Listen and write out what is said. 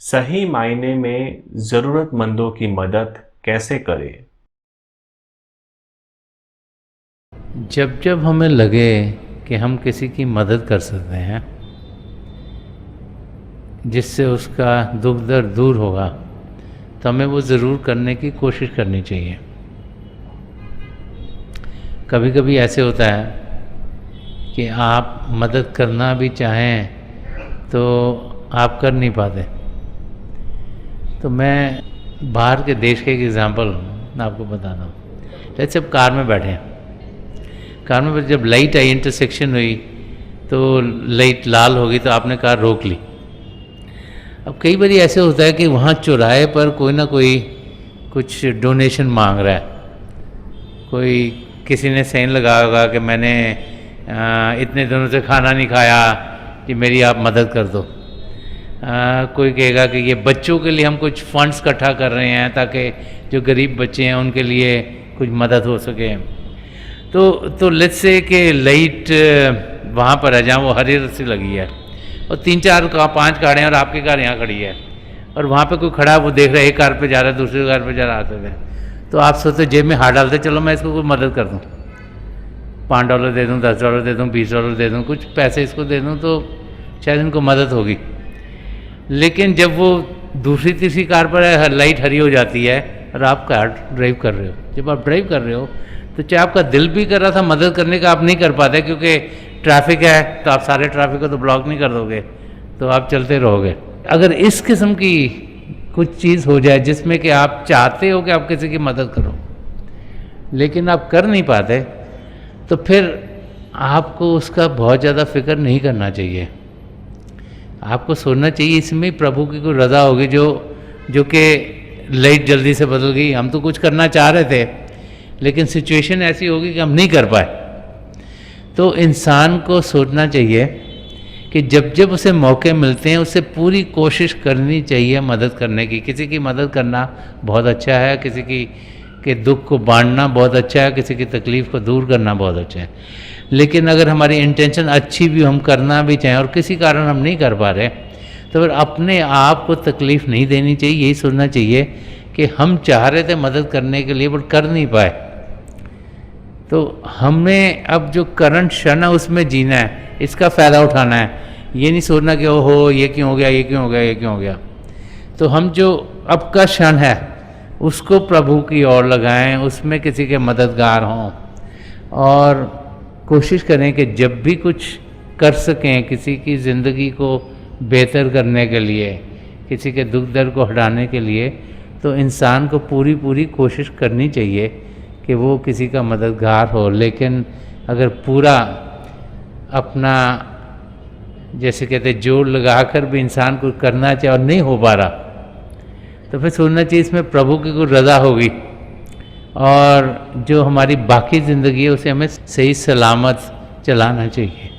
सही मायने में ज़रूरतमंदों की मदद कैसे करें? जब जब हमें लगे कि हम किसी की मदद कर सकते हैं जिससे उसका दुख दर्द दूर होगा, तो हमें वो ज़रूर करने की कोशिश करनी चाहिए। कभी कभी ऐसे होता है कि आप मदद करना भी चाहें तो आप कर नहीं पाते। तो मैं बाहर के देश के एक एग्ज़ाम्पल आपको बताता हूँ। जैसे अब कार में बैठे हैं, कार में जब लाइट आई, इंटरसेक्शन हुई, तो लाइट लाल होगी तो आपने कार रोक ली। अब कई बार ऐसे होता है कि वहाँ चौराहे पर कोई ना कोई कुछ डोनेशन मांग रहा है। कोई किसी ने साइन लगा होगा कि मैंने इतने दिनों से खाना नहीं खाया, कि मेरी आप मदद कर दो। कोई कहेगा कि ये बच्चों के लिए हम कुछ फंड्स इकट्ठा कर रहे हैं ताकि जो गरीब बच्चे हैं उनके लिए कुछ मदद हो सके। तो लेट्स से कि लाइट वहाँ पर है जहाँ वो हरी रस्सी लगी है, और 3-4-5 कारें हैं और आपकी कार यहाँ खड़ी है, और वहाँ पे कोई खड़ा है, वो देख रहा है एक कार पे जा रहा है, दूसरी कार पे जा रहा है। तो आप सोचते जेब में हाथ डालते, चलो मैं इसको कोई मदद कर दूँ, $5 दे दूँ, $10 दे दूँ, $20 दे दूँ, कुछ पैसे इसको दे दूँ तो शायद इनको मदद होगी। लेकिन जब वो दूसरी तीसरी कार पर लाइट हरी हो जाती है और आप कार ड्राइव कर रहे हो, जब आप ड्राइव कर रहे हो तो चाहे आपका दिल भी कर रहा था मदद करने का, आप नहीं कर पाते क्योंकि ट्रैफिक है, तो आप सारे ट्रैफिक को तो ब्लॉक नहीं कर दोगे, तो आप चलते रहोगे। अगर इस किस्म की कुछ चीज़ हो जाए जिसमें कि आप चाहते हो कि आप किसी की मदद करो लेकिन आप कर नहीं पाते, तो फिर आपको उसका बहुत ज़्यादा फिक्र नहीं करना चाहिए। आपको सोचना चाहिए इसमें प्रभु की कोई रज़ा होगी, जो कि लाइट जल्दी से बदल गई, हम तो कुछ करना चाह रहे थे लेकिन सिचुएशन ऐसी होगी कि हम नहीं कर पाए। तो इंसान को सोचना चाहिए कि जब जब उसे मौके मिलते हैं उसे पूरी कोशिश करनी चाहिए मदद करने की। किसी की मदद करना बहुत अच्छा है, किसी के दुख को बांटना बहुत अच्छा है, किसी की तकलीफ़ को दूर करना बहुत अच्छा है। लेकिन अगर हमारी इंटेंशन अच्छी भी, हम करना भी चाहें और किसी कारण हम नहीं कर पा रहे, तो फिर अपने आप को तकलीफ़ नहीं देनी चाहिए। यही सोचना चाहिए कि हम चाह रहे थे मदद करने के लिए बट कर नहीं पाए, तो हमें अब जो करंट क्षण है उसमें जीना है, इसका फ़ायदा उठाना है। ये नहीं सोचना कि ओहो ये क्यों हो गया, ये क्यों हो गया, ये क्यों हो गया। तो हम जो अब का क्षण है उसको प्रभु की ओर लगाएं, उसमें किसी के मददगार हों और कोशिश करें कि जब भी कुछ कर सकें किसी की ज़िंदगी को बेहतर करने के लिए, किसी के दुख दर्द को हटाने के लिए, तो इंसान को पूरी पूरी कोशिश करनी चाहिए कि वो किसी का मददगार हो। लेकिन अगर पूरा अपना जैसे कहते जोर लगाकर भी इंसान को करना चाहे और नहीं हो पा रहा, तो फिर सोचना चाहिए इसमें प्रभु की कोई रज़ा होगी और जो हमारी बाकी ज़िंदगी है उसे हमें सही सलामत चलाना चाहिए।